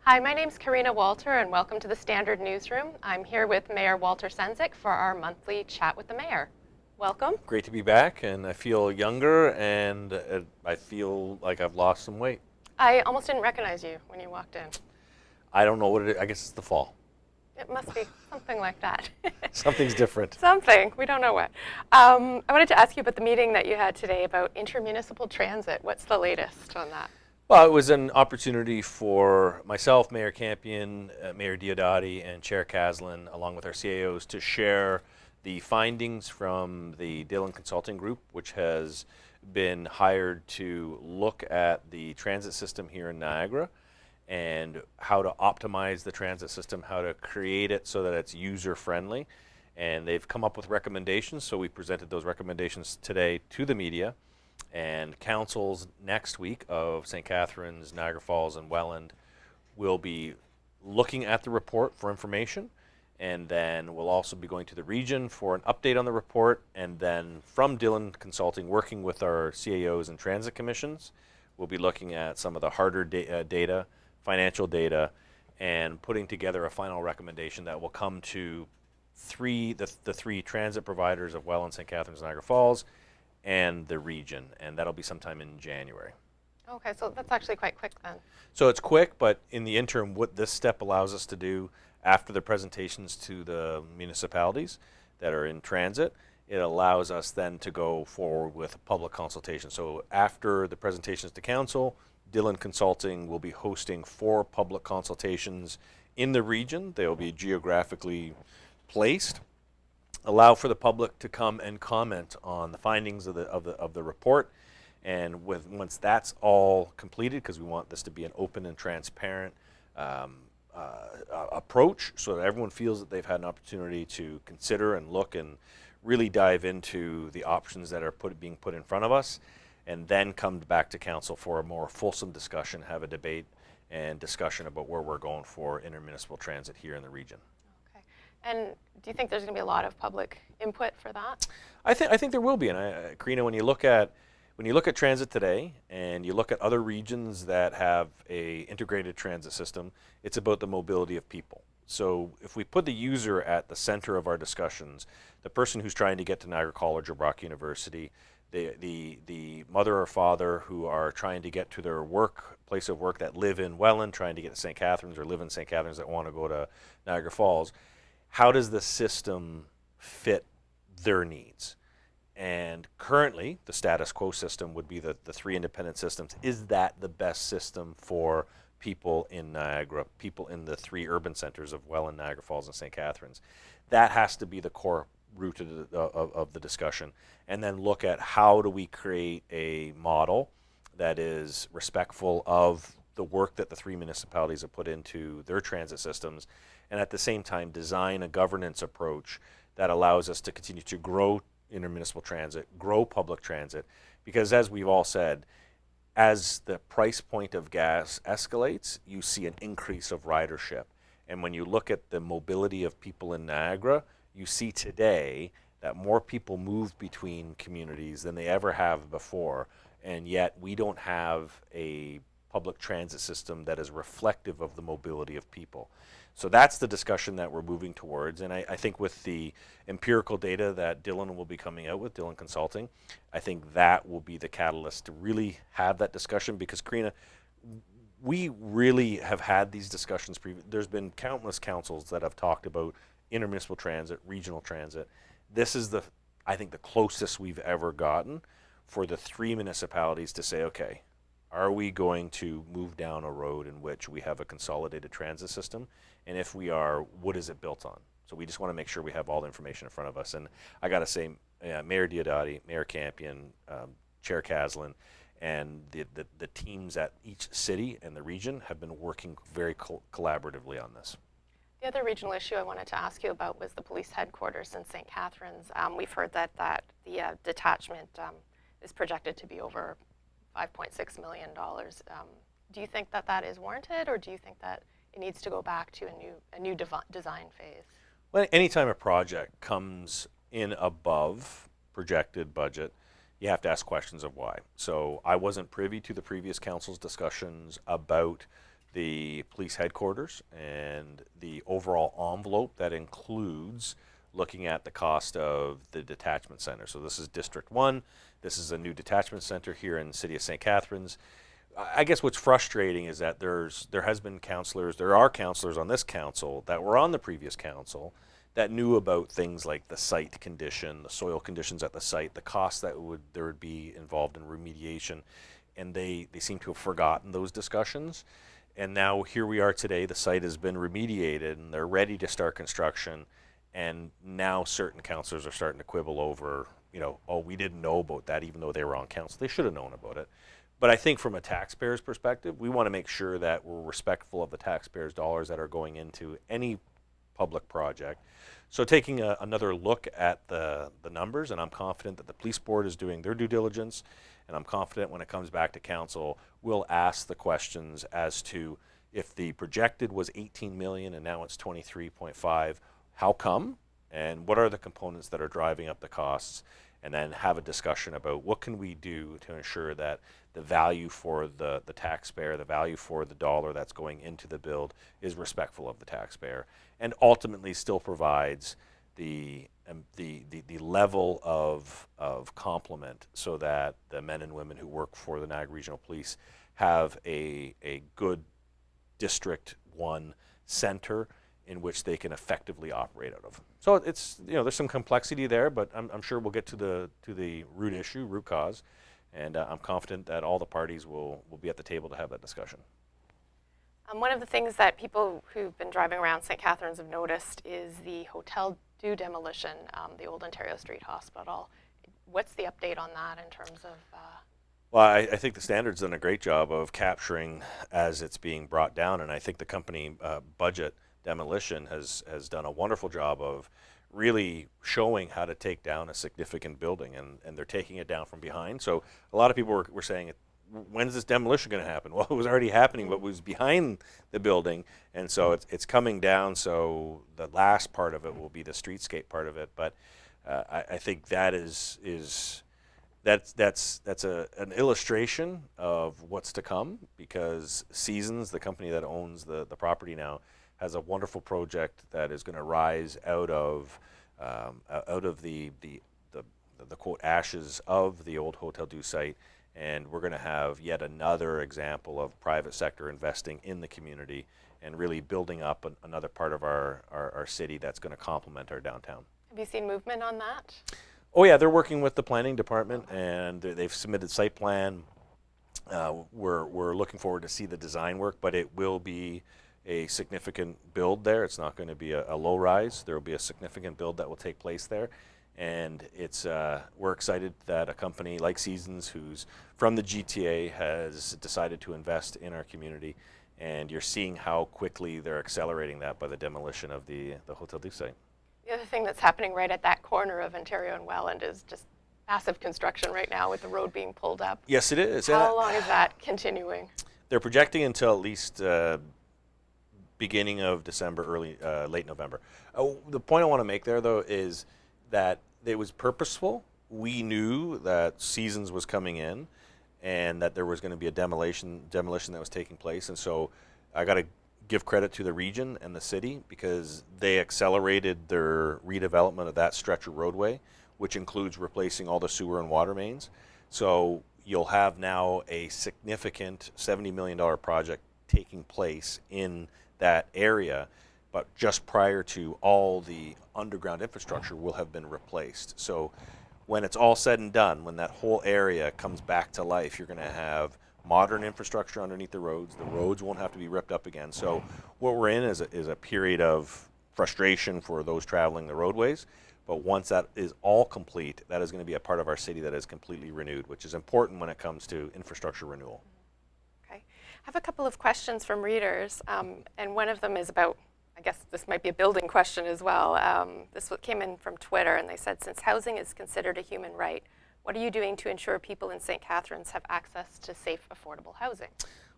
Hi, my name's Karina Walter, and welcome to the Standard Newsroom. I'm here with Mayor Walter Sendzik for our monthly chat with the mayor. Welcome. Great to be back, and I feel younger, and I feel like I've lost some weight. I almost didn't recognize you when you walked in. I don't know what it is. I guess it's the fall. It must be something like that. Something's different. Something. We don't know what. I wanted to ask you about the meeting that you had today about intermunicipal transit. What's the latest on that? Well, it was an opportunity for myself, Mayor Campion, Mayor Diodati, and Chair Caslin, along with our CAOs, to share the findings from the Dillon Consulting Group, which has been hired to look at the transit system here in Niagara and how to optimize the transit system, how to create it so that it's user-friendly. And they've come up with recommendations, so we presented those recommendations today to the media. And councils next week of St. Catharines, Niagara Falls, and Welland will be looking at the report for information, and then we'll also be going to the region for an update on the report, and then from Dillon Consulting, working with our CAOs and transit commissions, we'll be looking at some of the harder data, financial data, and putting together a final recommendation that will come to the three transit providers of Welland, St. Catharines, Niagara Falls, and the region, and that'll be sometime in January. Okay, so that's actually quite quick then. So it's quick, but in the interim, what this step allows us to do after the presentations to the municipalities that are in transit, it allows us then to go forward with public consultation. So after the presentations to council, Dillon Consulting will be hosting 4 public consultations in the region. They will be geographically placed, allow for the public to come and comment on the findings of the report, and once that's all completed, because we want this to be an open and transparent approach, so that everyone feels that they've had an opportunity to consider and look and really dive into the options that are being put in front of us, and then come back to council for a more fulsome discussion, have a debate and discussion about where we're going for intermunicipal transit here in the region. And do you think there's going to be a lot of public input for that? I think there will be, and Karina, when you look at transit today, and you look at other regions that have a integrated transit system, it's about the mobility of people. So if we put the user at the center of our discussions, the person who's trying to get to Niagara College or Brock University, the mother or father who are trying to get to their place of work that live in Welland, trying to get to St. Catharines, or live in St. Catharines that want to go to Niagara Falls, how does the system fit their needs? And currently, the status quo system would be the 3 independent systems. Is that the best system for people in Niagara, people in the 3 urban centers of Welland, Niagara Falls, and St. Catharines? That has to be the core root of the discussion. And then look at how do we create a model that is respectful of the work that the 3 municipalities have put into their transit systems, and at the same time design a governance approach that allows us to continue to grow intermunicipal transit, grow public transit, because as we've all said, as the price point of gas escalates, you see an increase of ridership. And when you look at the mobility of people in Niagara, you see today that more people move between communities than they ever have before, and yet we don't have a public transit system that is reflective of the mobility of people. So that's the discussion that we're moving towards, and I think with the empirical data that Dillon will be coming out with, Dillon Consulting, I think that will be the catalyst to really have that discussion, because Karina, we really have had these discussions. There's been countless councils that have talked about intermunicipal transit, regional transit. This is I think the closest we've ever gotten for the 3 municipalities to say, okay, are we going to move down a road in which we have a consolidated transit system? And if we are, what is it built on? So we just want to make sure we have all the information in front of us. And I got to say, Mayor Diodati, Mayor Campion, Chair Caslin, and the teams at each city and the region have been working very collaboratively on this. The other regional issue I wanted to ask you about was the police headquarters in St. Catharines. We've heard that the detachment is projected to be over $5.6 million. Do you think that is warranted, or do you think that it needs to go back to a new design phase? Well, anytime a project comes in above projected budget, you have to ask questions of why. So I wasn't privy to the previous council's discussions about the police headquarters and the overall envelope that includes looking at the cost of the detachment center. So this is District 1. This is a new detachment center here in the city of St. Catharines. I guess what's frustrating is that there are counselors on this council that were on the previous council that knew about things like the site condition, the soil conditions at the site, the costs there would be involved in remediation, and they seem to have forgotten those discussions. And now here we are today, the site has been remediated and they're ready to start construction, and now certain councillors are starting to quibble over, oh, we didn't know about that even though they were on council. They should have known about it. But I think from a taxpayer's perspective, we want to make sure that we're respectful of the taxpayers' dollars that are going into any public project. So taking another look at the numbers, and I'm confident that the police board is doing their due diligence, and I'm confident when it comes back to council, we'll ask the questions as to if the projected was 18 million and now it's 23.5, how come? And what are the components that are driving up the costs? And then have a discussion about what can we do to ensure that the value for the taxpayer, the value for the dollar that's going into the build is respectful of the taxpayer, and ultimately still provides the level of complement so that the men and women who work for the Niagara Regional Police have a good District 1 center in which they can effectively operate out of. So it's, there's some complexity there, but I'm sure we'll get to the root cause, and I'm confident that all the parties will be at the table to have that discussion. One of the things that people who've been driving around St. Catharines have noticed is the hotel due demolition, the old Ontario Street Hospital. What's the update on that in terms of? Well, I think the Standard's done a great job of capturing as it's being brought down, and I think the company Budget Demolition has done a wonderful job of really showing how to take down a significant building, and they're taking it down from behind. So a lot of people were saying, when's this demolition going to happen? Well, it was already happening, but it was behind the building, and so it's coming down. So the last part of it will be the streetscape part of it. But I think that's an illustration of what's to come, because Seasons, the company that owns the property now, has a wonderful project that is going to rise out of the quote ashes of the old Hotel Dieu site, and we're going to have yet another example of private sector investing in the community and really building up another part of our city that's going to complement our downtown. Have you seen movement on that? Oh yeah, they're working with the planning department, and they've submitted site plan. We're looking forward to see the design work, but it will be a significant build there. It's not going to be a low rise. There will be a significant build that will take place there, and we're excited that a company like Seasons, who's from the GTA, has decided to invest in our community, and you're seeing how quickly they're accelerating that by the demolition of the Hotel Dieu site. The other thing that's happening right at that corner of Ontario and Welland is just massive construction right now with the road being pulled up. Yes, it is. How long is that continuing? They're projecting until at least beginning of December, late November. The point I want to make there, though, is that it was purposeful. We knew that Seasons was coming in and that there was going to be a demolition that was taking place, and so I got to give credit to the region and the city, because they accelerated their redevelopment of that stretch of roadway, which includes replacing all the sewer and water mains. So you'll have now a significant $70 million project taking place in that area, but just prior to all the underground infrastructure will have been replaced. So when it's all said and done, when that whole area comes back to life, you're going to have modern infrastructure underneath the roads. The roads won't have to be ripped up again. So what we're in is a period of frustration for those traveling the roadways. But once that is all complete, that is going to be a part of our city that is completely renewed, which is important when it comes to infrastructure renewal. Okay. I have a couple of questions from readers, and one of them is about, I guess this might be a building question as well. This came in from Twitter, and they said, since housing is considered a human right, what are you doing to ensure people in St. Catharines have access to safe, affordable housing?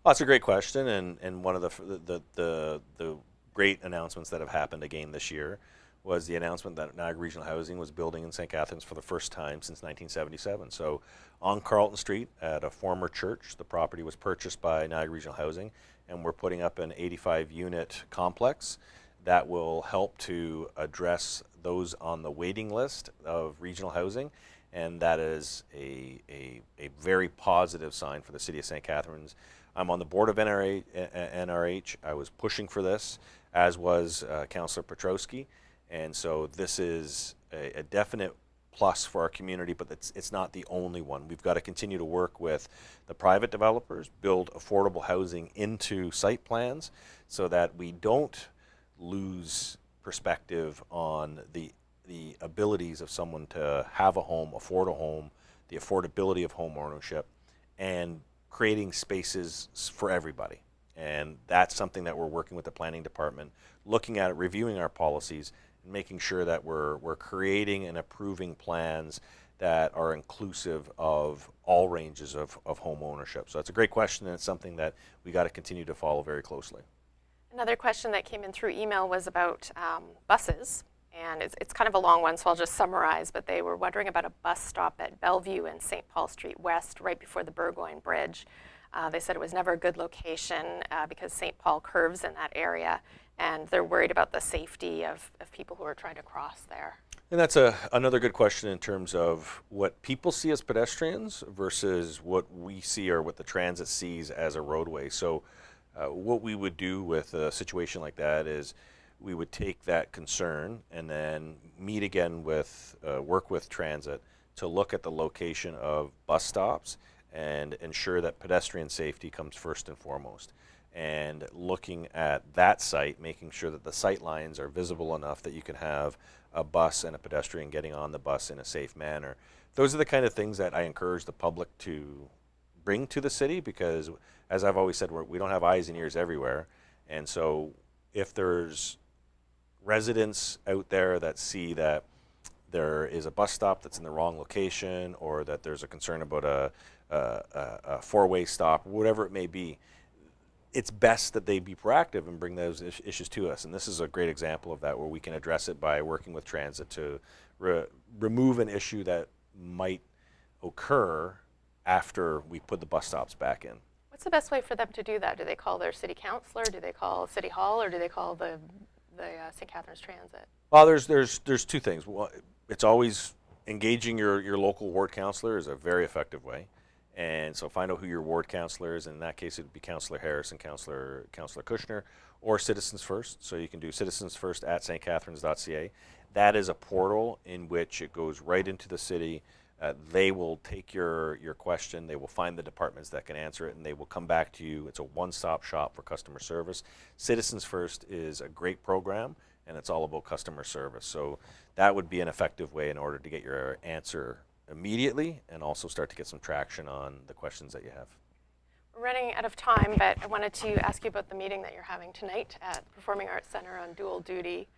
Well, that's a great question, and one of the great announcements that have happened again this year was the announcement that Niagara Regional Housing was building in St. Catharines for the first time since 1977. So on Carlton Street at a former church, the property was purchased by Niagara Regional Housing, and we're putting up an 85-unit complex that will help to address those on the waiting list of regional housing, and that is a very positive sign for the City of St. Catharines. I'm on the board of NRH. I was pushing for this, as was Councillor Petrowski, and so this is a definite plus for our community, but it's not the only one. We've got to continue to work with the private developers, build affordable housing into site plans so that we don't lose perspective on the abilities of someone to have a home, afford a home, the affordability of home ownership, and creating spaces for everybody. And that's something that we're working with the planning department, looking at it, reviewing our policies, and making sure that we're creating and approving plans that are inclusive of all ranges of home ownership. So that's a great question, and it's something that we got to continue to follow very closely. Another question that came in through email was about buses, and it's kind of a long one, so I'll just summarize, but they were wondering about a bus stop at Bellevue and St. Paul Street West, right before the Burgoyne Bridge. They said it was never a good location because St. Paul curves in that area, and they're worried about the safety of people who are trying to cross there. And that's another good question in terms of what people see as pedestrians versus what we see or what the transit sees as a roadway. So what we would do with a situation like that is we would take that concern and then meet again with, work with transit to look at the location of bus stops and ensure that pedestrian safety comes first and foremost. And looking at that site, making sure that the sight lines are visible enough that you can have a bus and a pedestrian getting on the bus in a safe manner. Those are the kind of things that I encourage the public to bring to the city, because as I've always said, we don't have eyes and ears everywhere. And so if there's residents out there that see that there is a bus stop that's in the wrong location, or that there's a concern about a four-way stop, whatever it may be, it's best that they be proactive and bring those issues to us. And this is a great example of that, where we can address it by working with transit to remove an issue that might occur after we put the bus stops back in. What's the best way for them to do that? Do they call their city councilor? Do they call City Hall? Or do they call the St. Catharines Transit? Well, there's two things. Well, it's always engaging your local ward councilor is a very effective way. And so find out who your ward councilor is. In that case, it would be Councillor Harris and Councillor Kushner, or Citizens First. So you can do Citizens First at stcatharines.ca. That is a portal in which it goes right into the city. They will take your question. They will find the departments that can answer it, and they will come back to you. It's a one-stop shop for customer service. Citizens First is a great program, and it's all about customer service. So that would be an effective way in order to get your answer immediately and also start to get some traction on the questions that you have. We're running out of time, but I wanted to ask you about the meeting that you're having tonight at Performing Arts Center on dual duty.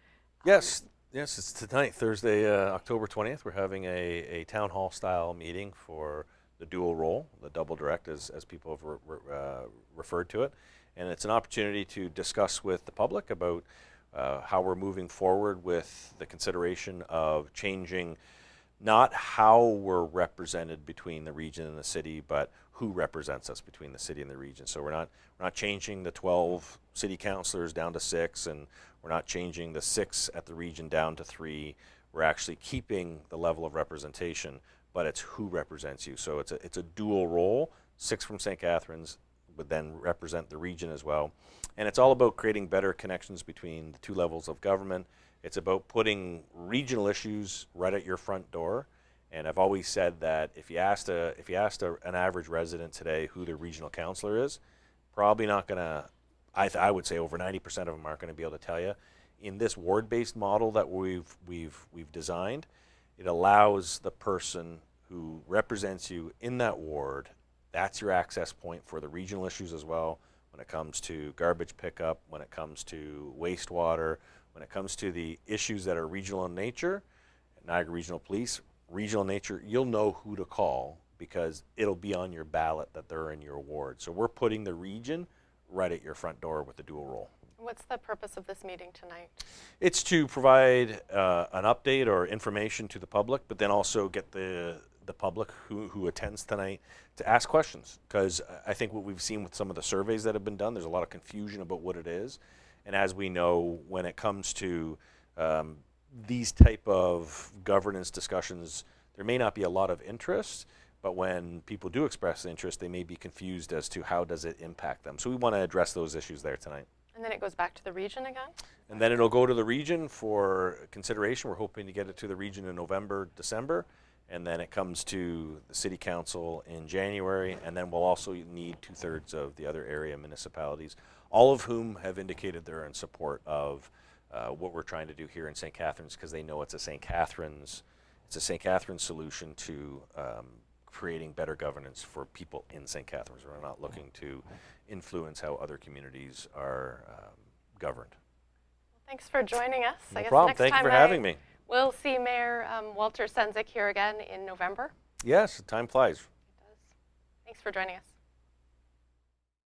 Yes, it's tonight, Thursday, October 20th. We're having a town hall style meeting for the dual role, the double direct, as people have referred to it. And it's an opportunity to discuss with the public about how we're moving forward with the consideration of changing not how we're represented between the region and the city, but who represents us between the city and the region. So we're not changing the 12 city councilors down to 6, and we're not changing the 6 at the region down to 3. We're actually keeping the level of representation, but it's who represents you. So it's a dual role. 6 from St. Catharines would then represent the region as well. And it's all about creating better connections between the two levels of government. It's about putting regional issues right at your front door. And I've always said that if you asked an average resident today who their regional councilor is, probably not going to, I would say over 90% of them aren't going to be able to tell you. In this ward-based model that we've designed, it allows the person who represents you in that ward, that's your access point for the regional issues as well, when it comes to garbage pickup, when it comes to wastewater, when it comes to the issues that are regional in nature, Niagara Regional Police, regional nature, you'll know who to call because it'll be on your ballot that they're in your ward. So we're putting the region right at your front door with the dual role. What's the purpose of this meeting tonight? It's to provide an update or information to the public, but then also get the the public who attends tonight to ask questions, because I think what we've seen with some of the surveys that have been done, there's a lot of confusion about what it is. And as we know, when it comes to these type of governance discussions, there may not be a lot of interest, but when people do express interest, they may be confused as to how does it impact them. So we want to address those issues there tonight. And then it goes back to the region again? And then it'll go to the region for consideration. We're hoping to get it to the region in November, December. And then it comes to the city council in January. And then we'll also need 2/3 of the other area municipalities, all of whom have indicated they're in support of what we're trying to do here in St. Catharines, because they know it's a St. Catharines solution to creating better governance for people in St. Catharines. We're not looking to influence how other communities are governed. Thanks for joining us. No problem. Thank you for having me. We'll see Mayor Walter Sendzik here again in November. Yes, time flies. It does. Thanks for joining us.